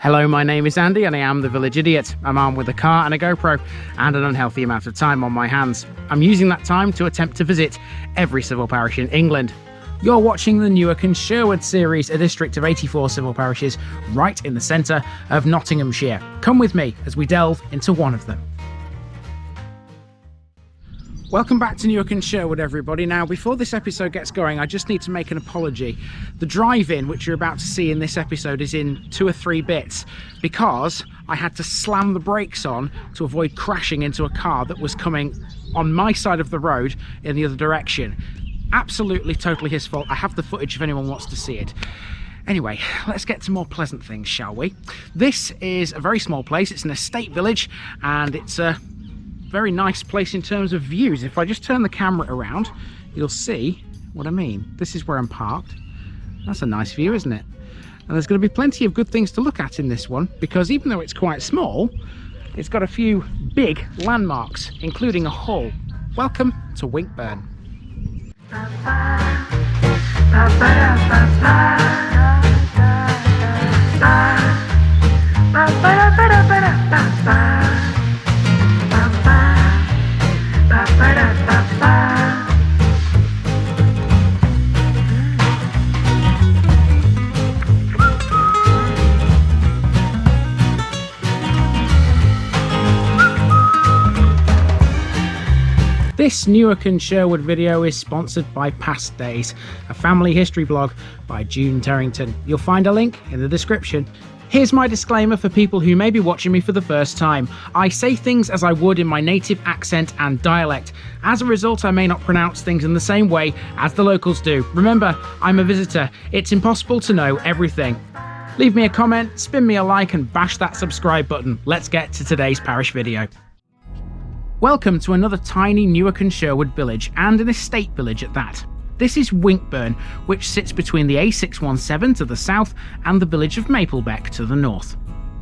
Hello, my name is Andy and I am the Village Idiot. I'm armed with a car and a GoPro and an unhealthy amount of time on my hands. I'm using that time to attempt to visit every civil parish in England. You're watching the Newark and Sherwood series, a district of 84 civil parishes right in the centre of Nottinghamshire. Come with me as we delve into one of them. Welcome back to Newark and Sherwood, everybody. Now, before this episode gets going, I just need to make an apology. The drive-in, which you're about to see in this episode, is in 2 or 3 bits because I had to slam the brakes on to avoid crashing into a car that was coming on my side of the road in the other direction. Absolutely, totally his fault. I have the footage if anyone wants to see it. Anyway, let's get to more pleasant things, shall we? This is a very small place. It's an estate village, and it's a very nice place in terms of views. If I just turn the camera around, you'll see what I mean. This is where I'm parked. That's a nice view, isn't it? And there's going to be plenty of good things to look at in this one, because even though it's quite small, it's got a few big landmarks, including a hall. Welcome to Winkburn. This Newark and Sherwood video is sponsored by Past Days, a family history blog by June Terrington. You'll find a link in the description. Here's my disclaimer for people who may be watching me for the first time. I say things as I would in my native accent and dialect. As a result, I may not pronounce things in the same way as the locals do. Remember, I'm a visitor. It's impossible to know everything. Leave me a comment, spin me a like, and bash that subscribe button. Let's get to today's parish video. Welcome to another tiny Newark and Sherwood village, and an estate village at that. This is Winkburn, which sits between the A617 to the south and the village of Maplebeck to the north.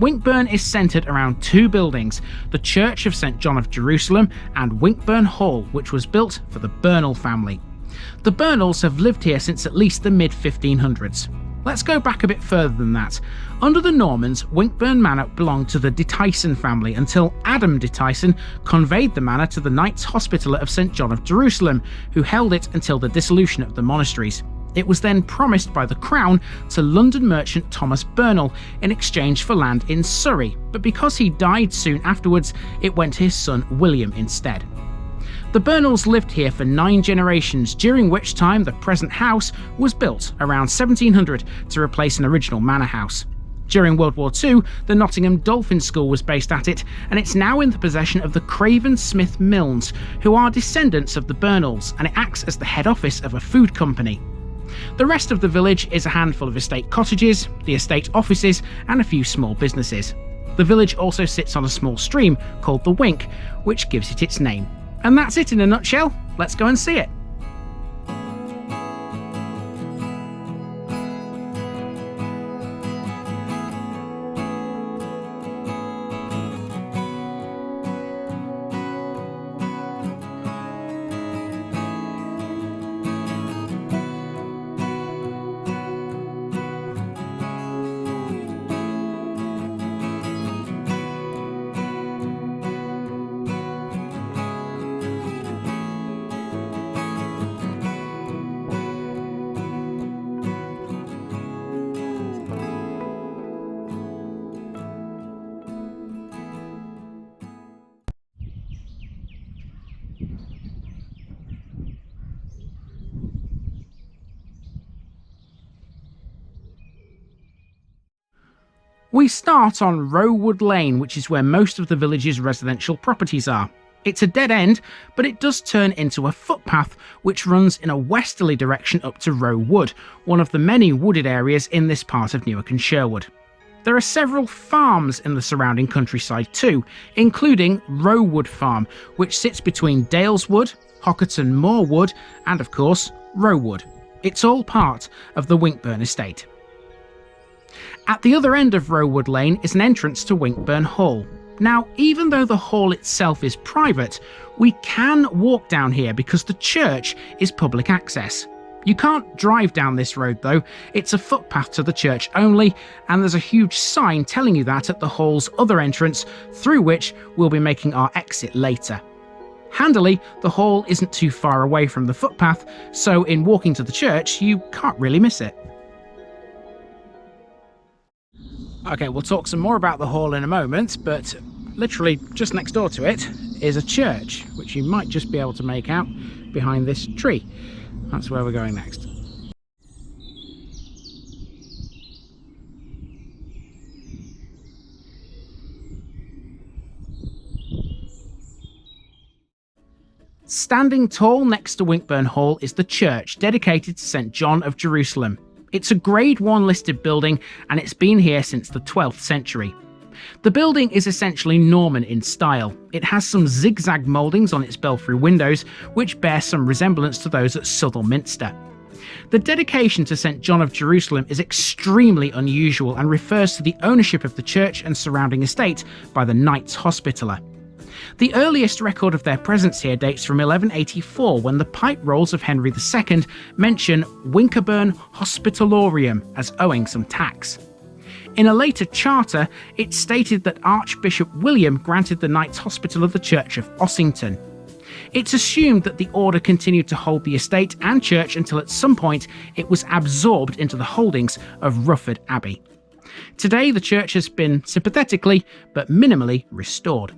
Winkburn is centred around 2 buildings, the Church of St John of Jerusalem and Winkburn Hall, which was built for the Burnells family. The Burnells have lived here since at least the mid-1500s. Let's go back a bit further than that. Under the Normans, Winkburn Manor belonged to the de Tyson family until Adam de Tyson conveyed the manor to the Knights Hospitaller of St John of Jerusalem, who held it until the dissolution of the monasteries. It was then promised by the Crown to London merchant Thomas Burnell in exchange for land in Surrey, but because he died soon afterwards, it went to his son William instead. The Burnells lived here for 9 generations, during which time the present house was built around 1700 to replace an original manor house. During World War II, the Nottingham Dolphin School was based at it, and it's now in the possession of the Craven Smith-Milnes, who are descendants of the Burnells, and it acts as the head office of a food company. The rest of the village is a handful of estate cottages, the estate offices, and a few small businesses. The village also sits on a small stream called the Wink, which gives it its name. And that's it in a nutshell. Let's go and see it. We start on Sherwood Lane, which is where most of the village's residential properties are. It's a dead end, but it does turn into a footpath which runs in a westerly direction up to Sherwood, one of the many wooded areas in this part of Newark and Sherwood. There are several farms in the surrounding countryside too, including Sherwood Farm, which sits between Daleswood, Hockerton Moor Wood, and of course, Sherwood. It's all part of the Winkburn estate. At the other end of Sherwood Lane is an entrance to Winkburn Hall. Now, even though the hall itself is private, we can walk down here because the church is public access. You can't drive down this road though, it's a footpath to the church only, and there's a huge sign telling you that at the hall's other entrance, through which we'll be making our exit later. Handily, the hall isn't too far away from the footpath, so in walking to the church you can't really miss it. Okay, we'll talk some more about the hall in a moment, but literally just next door to it is a church, which you might just be able to make out behind this tree. That's where we're going next. Standing tall next to Winkburn Hall is the church dedicated to St. John of Jerusalem. It's a Grade 1 listed building and it's been here since the 12th century. The building is essentially Norman in style. It has some zigzag mouldings on its belfry windows, which bear some resemblance to those at Southwell Minster. The dedication to St. John of Jerusalem is extremely unusual and refers to the ownership of the church and surrounding estate by the Knights Hospitaller. The earliest record of their presence here dates from 1184, when the pipe rolls of Henry II mention Winkburn Hospitalorium as owing some tax. In a later charter, it stated that Archbishop William granted the Knights Hospitaller the Church of Ossington. It's assumed that the order continued to hold the estate and church until at some point it was absorbed into the holdings of Rufford Abbey. Today the church has been sympathetically but minimally restored.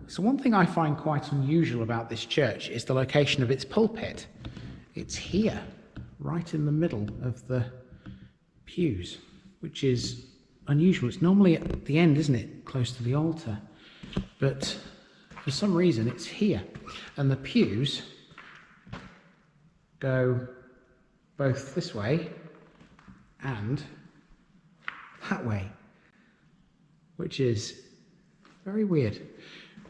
So one thing I find quite unusual about this church is the location of its pulpit. It's here, right in the middle of the pews, which is unusual. It's normally at the end, isn't it, close to the altar? But for some reason it's here. And the pews go both this way and that way, which is very weird.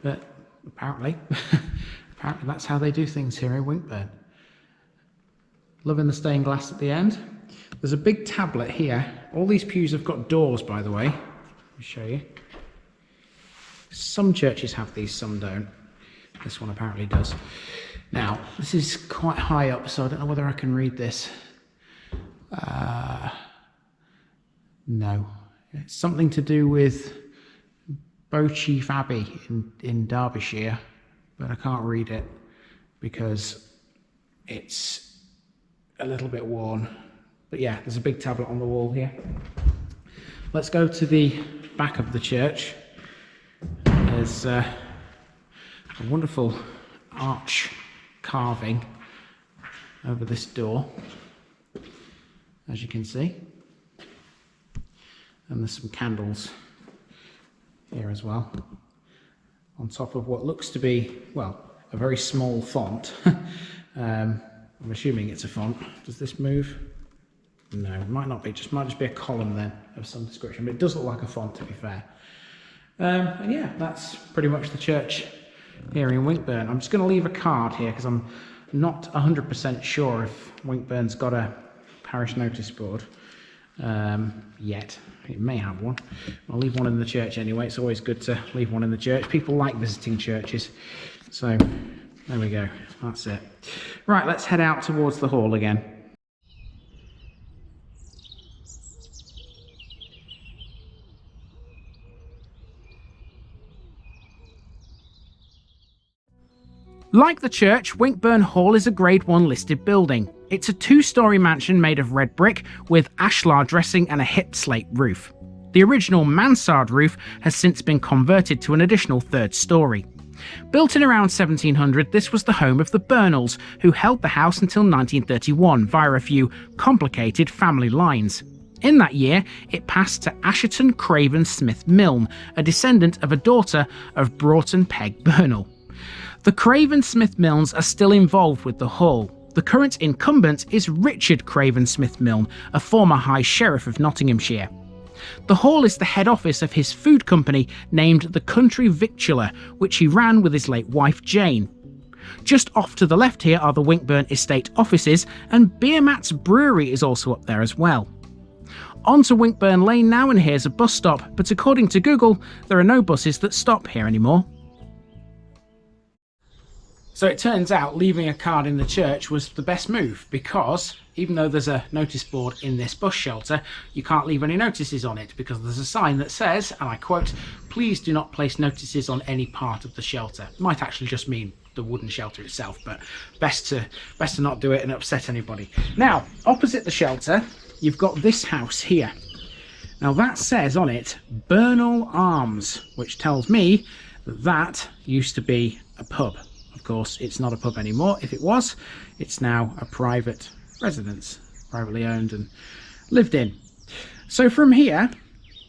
But apparently that's how they do things here in Winkburn. Loving the stained glass at the end. There's a big tablet here. All these pews have got doors, by the way. Let me show you. Some churches have these, some don't. This one apparently does. Now, this is quite high up, so I don't know whether I can read this. No. It's something to do with Beauchief Abbey in Derbyshire, but I can't read it because it's a little bit worn. But yeah, there's a big tablet on the wall here. Let's go to the back of the church. There's a wonderful arch carving over this door, as you can see. And there's some candles here as well, on top of what looks to be, well, a very small font. I'm assuming it's a font. Does this move? No, it might not be. Might just be a column then of some description, but it does look like a font, to be fair. And yeah, that's pretty much the church here in Winkburn. I'm just going to leave a card here because I'm not 100% sure if Winkburn's got a parish notice board yet. It may have one. I'll leave one in the church anyway. It's always good to leave one in the church. People like visiting churches. So there we go. That's it. Right, let's head out towards the hall again. Like the church, Winkburn Hall is a Grade 1 listed building. It's a 2-storey mansion made of red brick with ashlar dressing and a hip slate roof. The original mansard roof has since been converted to an additional 3rd storey. Built in around 1700, this was the home of the Burnells, who held the house until 1931 via a few complicated family lines. In that year, it passed to Asherton Craven Smith-Milnes, a descendant of a daughter of Broughton Peg Burnell. The Craven Smith-Milnes are still involved with the hall. The current incumbent is Richard Craven Smith-Milnes, a former High Sheriff of Nottinghamshire. The hall is the head office of his food company named the Country Victualler, which he ran with his late wife Jane. Just off to the left here are the Winkburn estate offices, and Beermat's Brewery is also up there as well. On to Winkburn Lane now, and here's a bus stop, but according to Google, there are no buses that stop here anymore. So it turns out leaving a card in the church was the best move, because even though there's a notice board in this bus shelter, you can't leave any notices on it, because there's a sign that says, and I quote, "Please do not place notices on any part of the shelter." It might actually just mean the wooden shelter itself, but best to not do it and upset anybody. Now, opposite the shelter, you've got this house here. Now that says on it Burnell Arms, which tells me that that used to be a pub. Of course, it's not a pub anymore. If it was, it's now a private residence, privately owned and lived in. So from here,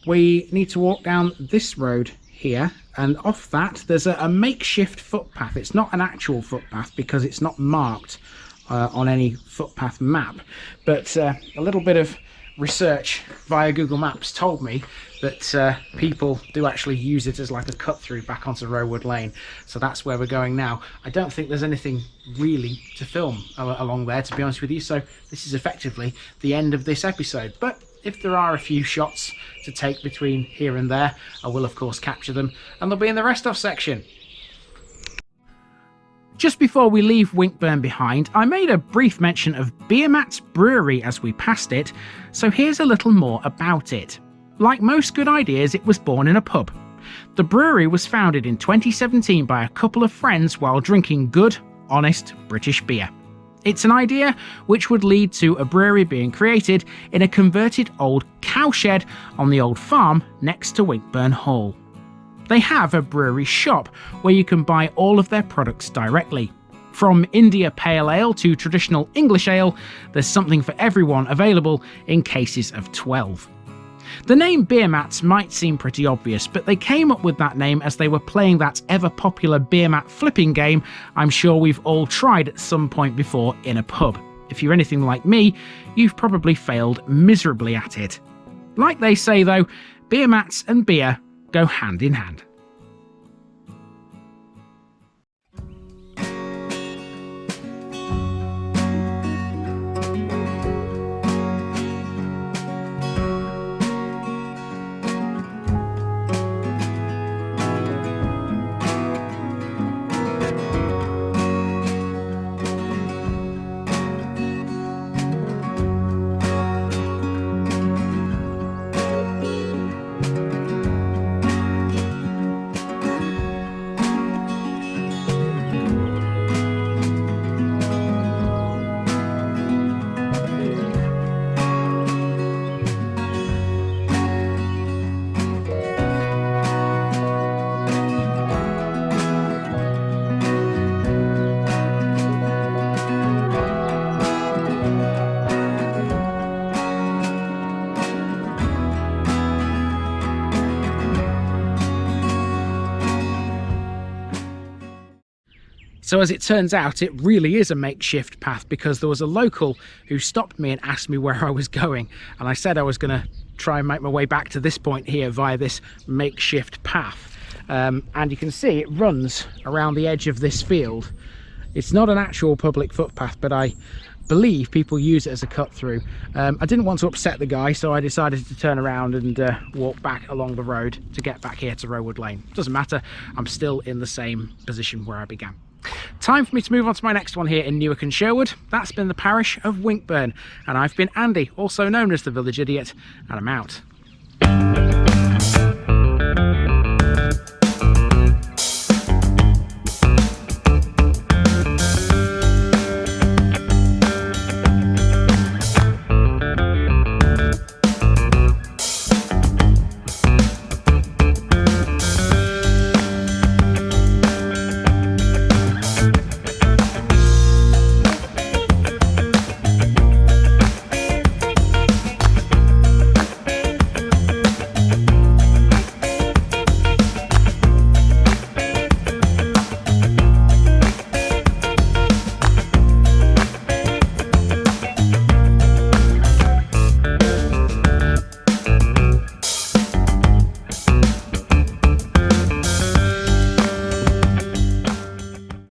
we need to walk down this road here, and off that there's a makeshift footpath. It's not an actual footpath because it's not marked on any footpath map, but a little bit of research via Google Maps told me that people do actually use it as like a cut through back onto Rowood Lane. So that's where we're going now. I don't think there's anything really to film along there, to be honest with you, so this is effectively the end of this episode. But if there are a few shots to take between here and there, I will of course capture them, and they'll be in the rest of section. Just before we leave Winkburn behind, I made a brief mention of Beermat's Brewery as we passed it, so here's a little more about it. Like most good ideas, it was born in a pub. The brewery was founded in 2017 by a couple of friends while drinking good, honest British beer. It's an idea which would lead to a brewery being created in a converted old cowshed on the old farm next to Winkburn Hall. They have a brewery shop where you can buy all of their products directly. From India Pale Ale to traditional English Ale, there's something for everyone available in cases of 12. The name Beermats might seem pretty obvious, but they came up with that name as they were playing that ever-popular Beermat flipping game I'm sure we've all tried at some point before in a pub. If you're anything like me, you've probably failed miserably at it. Like they say though, Beermats and beer go hand in hand. So as it turns out, it really is a makeshift path, because there was a local who stopped me and asked me where I was going, and I said I was going to try and make my way back to this point here via this makeshift path. And you can see it runs around the edge of this field. It's not an actual public footpath, but I believe people use it as a cut through. I didn't want to upset the guy, so I decided to turn around and walk back along the road to get back here to Rowood Lane. Doesn't matter, I'm still in the same position where I began. Time for me to move on to my next one here in Newark and Sherwood. That's been the parish of Winkburn, and I've been Andy, also known as the Village Idiot, and I'm out.